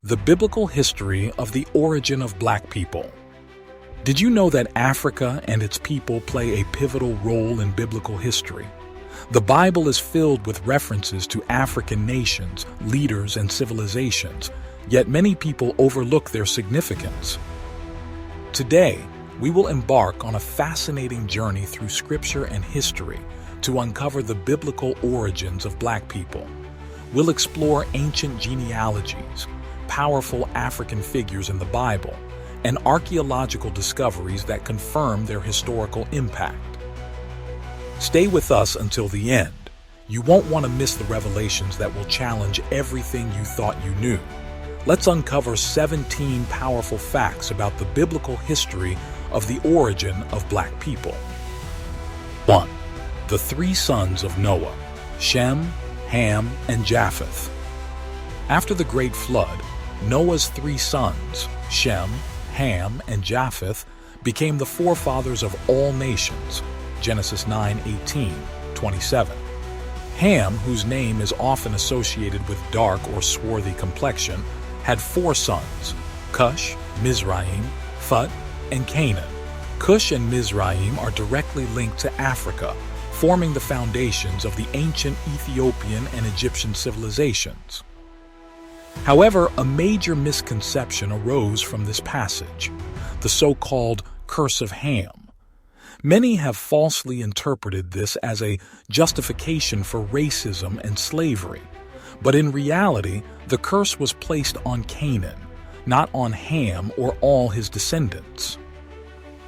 The biblical history of the origin of Black people. Did you know that Africa and its people play a pivotal role in biblical history? The Bible is filled with references to African nations, leaders, and civilizations, yet many people overlook their significance. Today, we will embark on a fascinating journey through scripture and history to uncover the biblical origins of Black people. We'll explore ancient genealogies, powerful African figures in the Bible, and archaeological discoveries that confirm their historical impact. Stay with us until the end. You won't want to miss the revelations that will challenge everything you thought you knew. Let's uncover 17 powerful facts about the biblical history of the origin of Black people. 1. The three sons of Noah, Shem, Ham, and Japheth. After the Great Flood, Noah's three sons, Shem, Ham, and Japheth, became the forefathers of all nations. Genesis 9:18-27. Ham, whose name is often associated with dark or swarthy complexion, had four sons, Cush, Mizraim, Phut, and Canaan. Cush and Mizraim are directly linked to Africa, forming the foundations of the ancient Ethiopian and Egyptian civilizations. However, a major misconception arose from this passage, the so-called Curse of Ham. Many have falsely interpreted this as a justification for racism and slavery, but in reality, the curse was placed on Canaan, not on Ham or all his descendants.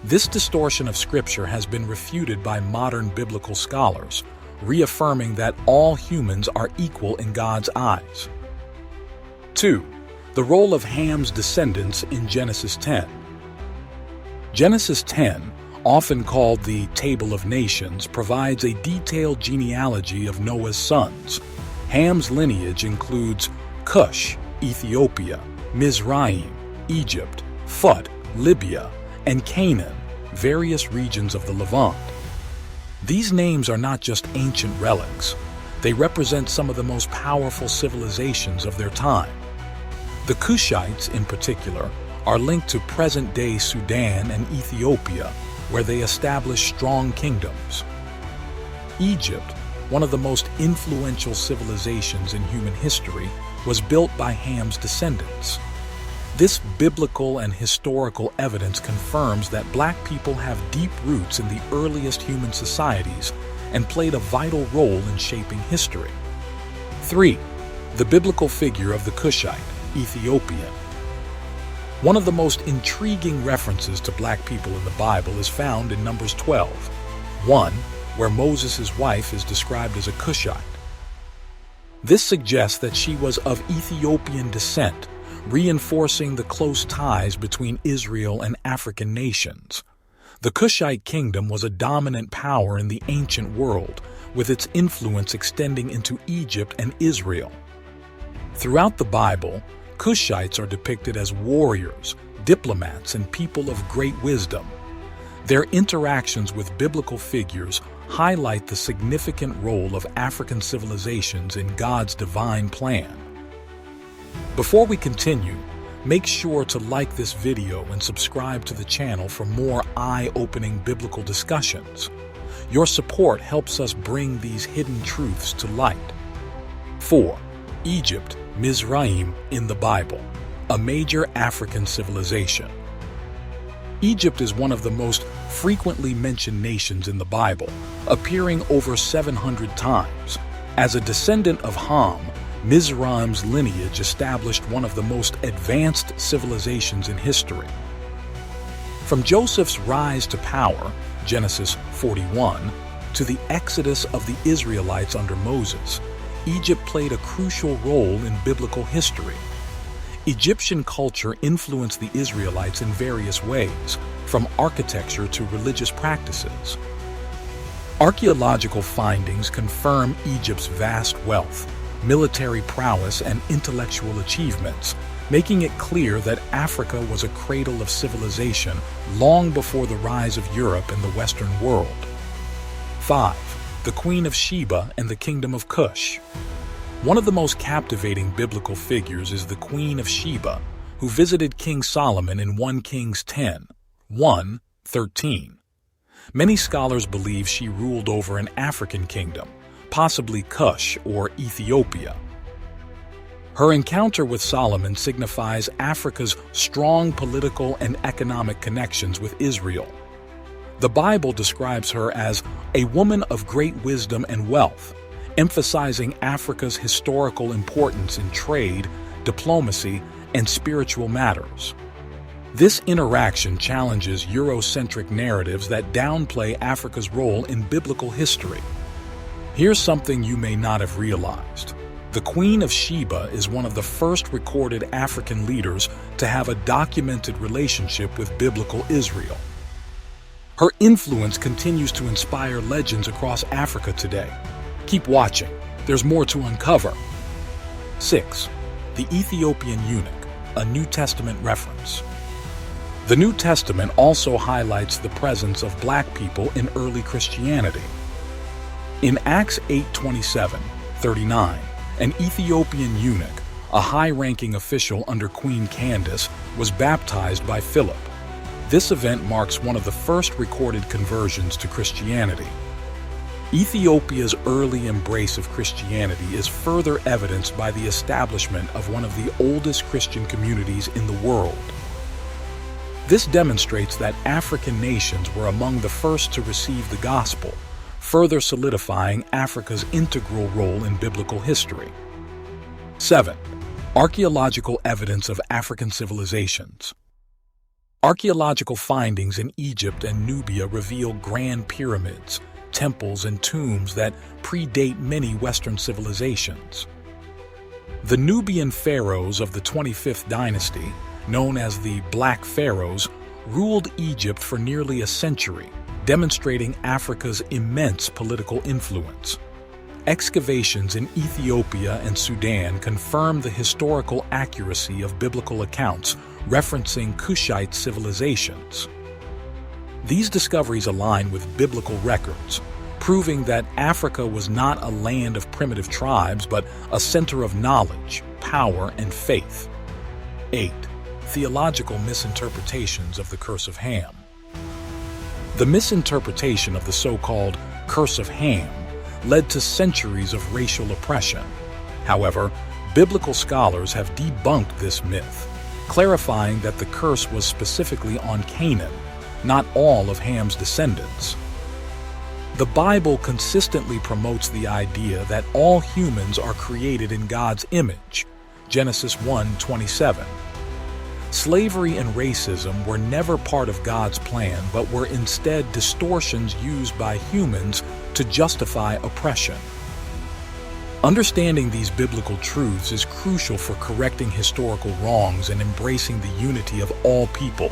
This distortion of scripture has been refuted by modern biblical scholars, reaffirming that all humans are equal in God's eyes. 2. The role of Ham's descendants in Genesis 10. Genesis 10, often called the Table of Nations, provides a detailed genealogy of Noah's sons. Ham's lineage includes Cush, Ethiopia, Mizraim, Egypt, Phut, Libya, and Canaan, various regions of the Levant. These names are not just ancient relics. They represent some of the most powerful civilizations of their time. The Cushites, in particular, are linked to present-day Sudan and Ethiopia, where they established strong kingdoms. Egypt, one of the most influential civilizations in human history, was built by Ham's descendants. This biblical and historical evidence confirms that Black people have deep roots in the earliest human societies and played a vital role in shaping history. 3. The biblical figure of the Cushite, Ethiopian. One of the most intriguing references to Black people in the Bible is found in Numbers 12:1, where Moses' wife is described as a Cushite. This suggests that she was of Ethiopian descent, reinforcing the close ties between Israel and African nations. The Cushite kingdom was a dominant power in the ancient world, with its influence extending into Egypt and Israel. Throughout the Bible, Cushites are depicted as warriors, diplomats, and people of great wisdom. Their interactions with biblical figures highlight the significant role of African civilizations in God's divine plan. Before we continue, make sure to like this video and subscribe to the channel for more eye-opening biblical discussions. Your support helps us bring these hidden truths to light. 4. Egypt, Mizraim in the Bible, a major African civilization. Egypt is one of the most frequently mentioned nations in the Bible, appearing over 700 times. As a descendant of Ham, Mizraim's lineage established one of the most advanced civilizations in history. From Joseph's rise to power, Genesis 41, to the exodus of the Israelites under Moses, Egypt played a crucial role in biblical history. Egyptian culture influenced the Israelites in various ways, from architecture to religious practices. Archaeological findings confirm Egypt's vast wealth, military prowess, and intellectual achievements, making it clear that Africa was a cradle of civilization long before the rise of Europe and the Western world. 5. The Queen of Sheba and the Kingdom of Cush. One of the most captivating biblical figures is the Queen of Sheba, who visited King Solomon in 1 Kings 10:1-13. Many scholars believe she ruled over an African kingdom, possibly Cush or Ethiopia. Her encounter with Solomon signifies Africa's strong political and economic connections with Israel. The Bible describes her as a woman of great wisdom and wealth, emphasizing Africa's historical importance in trade, diplomacy, and spiritual matters. This interaction challenges Eurocentric narratives that downplay Africa's role in biblical history. Here's something you may not have realized. The Queen of Sheba is one of the first recorded African leaders to have a documented relationship with biblical Israel. Her influence continues to inspire legends across Africa today. Keep watching. There's more to uncover. 6. The Ethiopian Eunuch, a New Testament reference. The New Testament also highlights the presence of Black people in early Christianity. In Acts 8:27-39, an Ethiopian eunuch, a high-ranking official under Queen Candace, was baptized by Philip. This event marks one of the first recorded conversions to Christianity. Ethiopia's early embrace of Christianity is further evidenced by the establishment of one of the oldest Christian communities in the world. This demonstrates that African nations were among the first to receive the gospel, further solidifying Africa's integral role in biblical history. 7. Archaeological evidence of African civilizations. Archaeological findings in Egypt and Nubia reveal grand pyramids, temples, and tombs that predate many Western civilizations. The Nubian pharaohs of the 25th dynasty, known as the Black Pharaohs, ruled Egypt for nearly a century, demonstrating Africa's immense political influence. Excavations in Ethiopia and Sudan confirm the historical accuracy of biblical accounts referencing Kushite civilizations. These discoveries align with biblical records, proving that Africa was not a land of primitive tribes but a center of knowledge, power, and faith. 8. Theological misinterpretations of the Curse of Ham. The misinterpretation of the so-called Curse of Ham led to centuries of racial oppression. However, biblical scholars have debunked this myth, clarifying that the curse was specifically on Canaan, not all of Ham's descendants. The Bible consistently promotes the idea that all humans are created in God's image, Genesis 1:27. Slavery and racism were never part of God's plan, but were instead distortions used by humans to justify oppression. Understanding these biblical truths is crucial for correcting historical wrongs and embracing the unity of all people.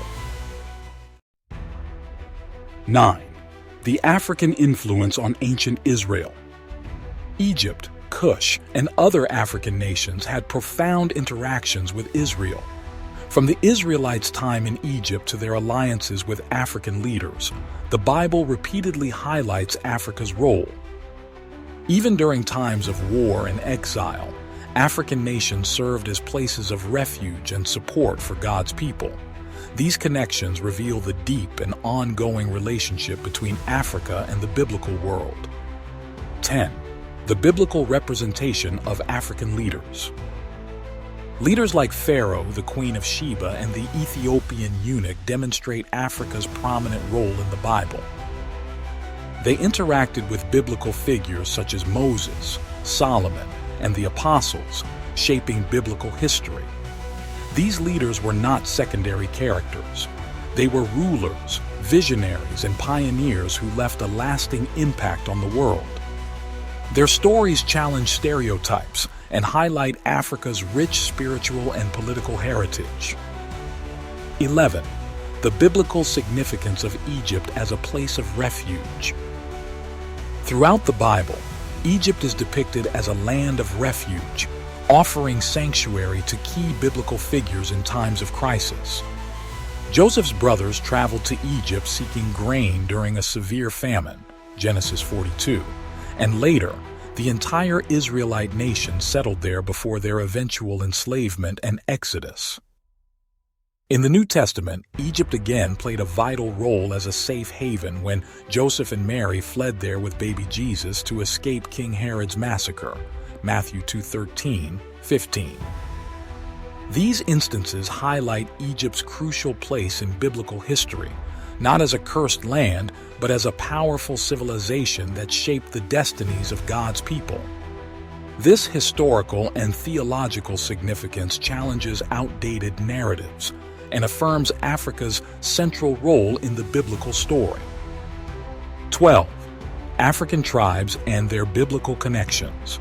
9. The African influence on ancient Israel. Egypt, Cush, and other African nations had profound interactions with Israel. From the Israelites' time in Egypt to their alliances with African leaders, the Bible repeatedly highlights Africa's role. Even during times of war and exile, African nations served as places of refuge and support for God's people. These connections reveal the deep and ongoing relationship between Africa and the biblical world. 10. The biblical representation of African leaders. Leaders like Pharaoh, the Queen of Sheba, and the Ethiopian eunuch demonstrate Africa's prominent role in the Bible. They interacted with biblical figures such as Moses, Solomon, and the apostles, shaping biblical history. These leaders were not secondary characters. They were rulers, visionaries, and pioneers who left a lasting impact on the world. Their stories challenge stereotypes and highlight Africa's rich spiritual and political heritage. 11. The biblical significance of Egypt as a place of refuge. Throughout the Bible, Egypt is depicted as a land of refuge, offering sanctuary to key biblical figures in times of crisis. Joseph's brothers traveled to Egypt seeking grain during a severe famine, Genesis 42, and later, The entire Israelite nation settled there before their eventual enslavement and exodus. In the New Testament, Egypt again played a vital role as a safe haven when Joseph and Mary fled there with baby Jesus to escape King Herod's massacre, Matthew 2:13-15. These instances highlight Egypt's crucial place in biblical history, not as a cursed land, but as a powerful civilization that shaped the destinies of God's people. This historical and theological significance challenges outdated narratives and affirms Africa's central role in the biblical story. 12. African tribes and their biblical connections.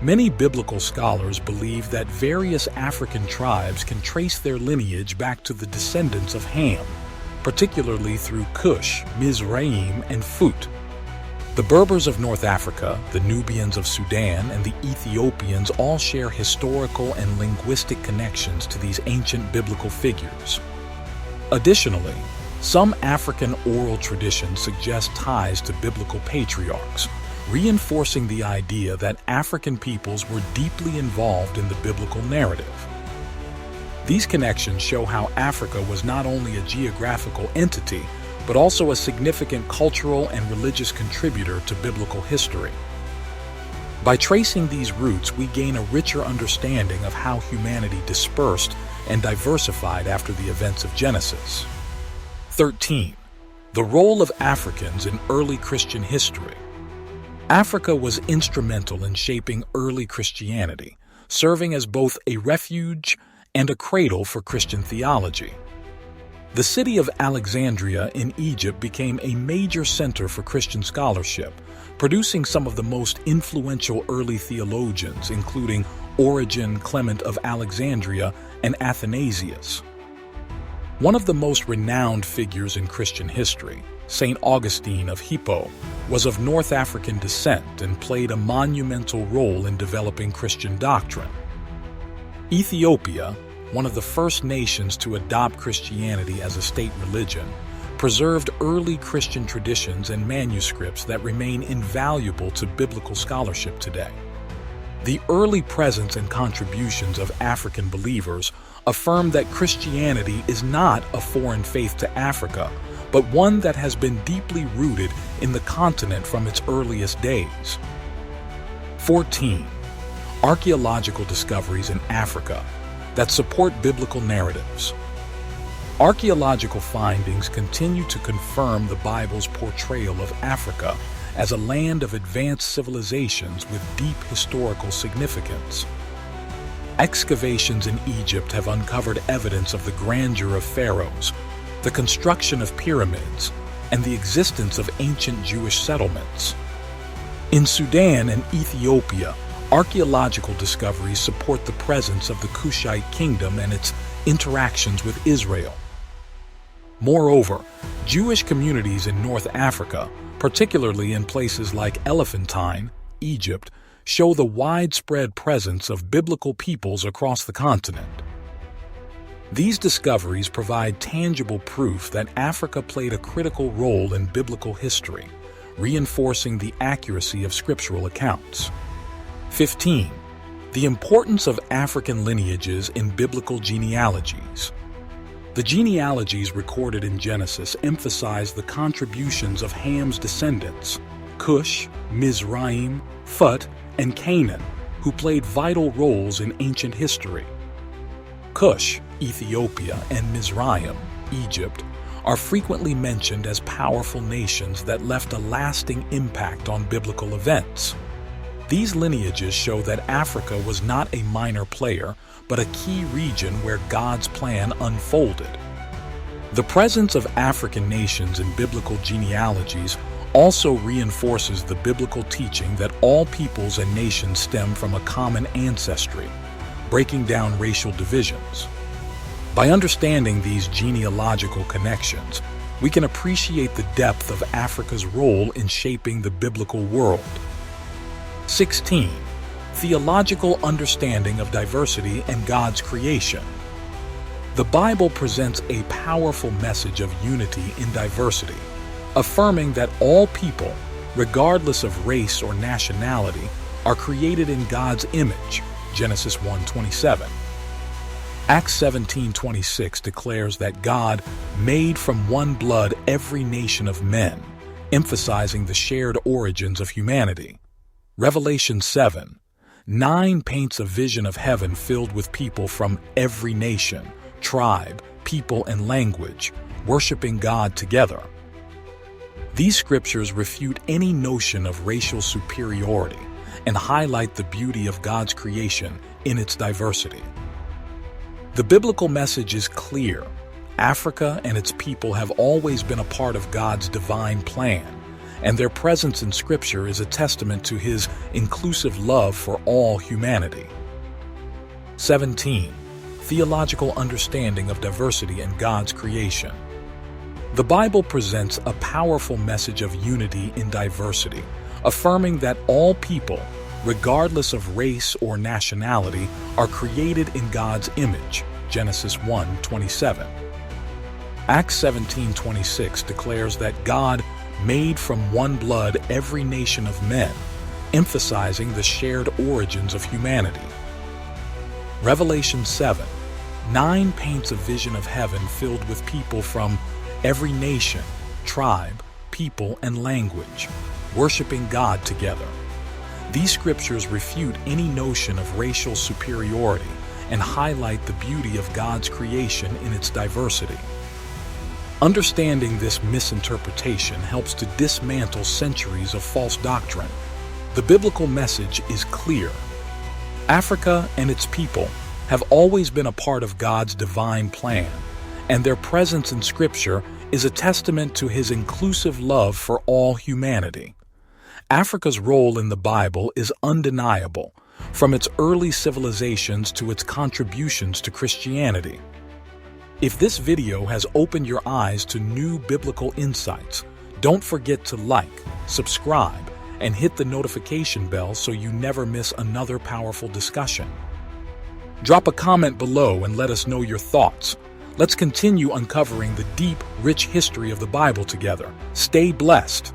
Many biblical scholars believe that various African tribes can trace their lineage back to the descendants of Ham, particularly through Cush, Mizraim, and Phut. The Berbers of North Africa, the Nubians of Sudan, and the Ethiopians all share historical and linguistic connections to these ancient biblical figures. Additionally, some African oral traditions suggest ties to biblical patriarchs, reinforcing the idea that African peoples were deeply involved in the biblical narrative. These connections show how Africa was not only a geographical entity, but also a significant cultural and religious contributor to biblical history. By tracing these roots, we gain a richer understanding of how humanity dispersed and diversified after the events of Genesis. 13. The role of Africans in early Christian history. Africa was instrumental in shaping early Christianity, serving as both a refuge and a cradle for Christian theology. The city of Alexandria in Egypt became a major center for Christian scholarship, producing some of the most influential early theologians, including Origen, Clement of Alexandria, and Athanasius. One of the most renowned figures in Christian history, St. Augustine of Hippo, was of North African descent and played a monumental role in developing Christian doctrine. Ethiopia, one of the first nations to adopt Christianity as a state religion, preserved early Christian traditions and manuscripts that remain invaluable to biblical scholarship today. The early presence and contributions of African believers affirm that Christianity is not a foreign faith to Africa, but one that has been deeply rooted in the continent from its earliest days. 14. Archaeological discoveries in Africa that support biblical narratives. Archaeological findings continue to confirm the Bible's portrayal of Africa as a land of advanced civilizations with deep historical significance. Excavations in Egypt have uncovered evidence of the grandeur of pharaohs, the construction of pyramids, and the existence of ancient Jewish settlements. In Sudan and Ethiopia, archaeological discoveries support the presence of the Kushite kingdom and its interactions with Israel. Moreover, Jewish communities in North Africa, particularly in places like Elephantine, Egypt, show the widespread presence of biblical peoples across the continent. These discoveries provide tangible proof that Africa played a critical role in biblical history, reinforcing the accuracy of scriptural accounts. 15. The importance of African lineages in biblical genealogies. The genealogies recorded in Genesis emphasize the contributions of Ham's descendants, Cush, Mizraim, Phut, and Canaan, who played vital roles in ancient history. Cush, Ethiopia, and Mizraim, Egypt, are frequently mentioned as powerful nations that left a lasting impact on biblical events. These lineages show that Africa was not a minor player, but a key region where God's plan unfolded. The presence of African nations in biblical genealogies also reinforces the biblical teaching that all peoples and nations stem from a common ancestry, breaking down racial divisions. By understanding these genealogical connections, we can appreciate the depth of Africa's role in shaping the biblical world. 16. Theological understanding of diversity and God's creation. The Bible presents a powerful message of unity in diversity, affirming that all people, regardless of race or nationality, are created in God's image, Genesis 1:27. Acts 17:26 declares that God made from one blood every nation of men, emphasizing the shared origins of humanity. Revelation 7:9 paints a vision of heaven filled with people from every nation, tribe, people, and language, worshiping God together. These scriptures refute any notion of racial superiority and highlight the beauty of God's creation in its diversity. The biblical message is clear. Africa and its people have always been a part of God's divine plan, and their presence in Scripture is a testament to His inclusive love for all humanity. 17. Theological understanding of diversity in God's creation. The Bible presents a powerful message of unity in diversity, affirming that all people, regardless of race or nationality, are created in God's image, Genesis 1:27. Acts 17:26 declares that God made from one blood every nation of men, emphasizing the shared origins of humanity. Revelation 7:9 paints a vision of heaven filled with people from every nation, tribe, people, and language, worshiping God together. These scriptures refute any notion of racial superiority and highlight the beauty of God's creation in its diversity. Understanding this misinterpretation helps to dismantle centuries of false doctrine. The biblical message is clear. Africa and its people have always been a part of God's divine plan, and their presence in Scripture is a testament to His inclusive love for all humanity. Africa's role in the Bible is undeniable, from its early civilizations to its contributions to Christianity. If this video has opened your eyes to new biblical insights, don't forget to like, subscribe, and hit the notification bell so you never miss another powerful discussion. Drop a comment below and let us know your thoughts. Let's continue uncovering the deep, rich history of the Bible together. Stay blessed.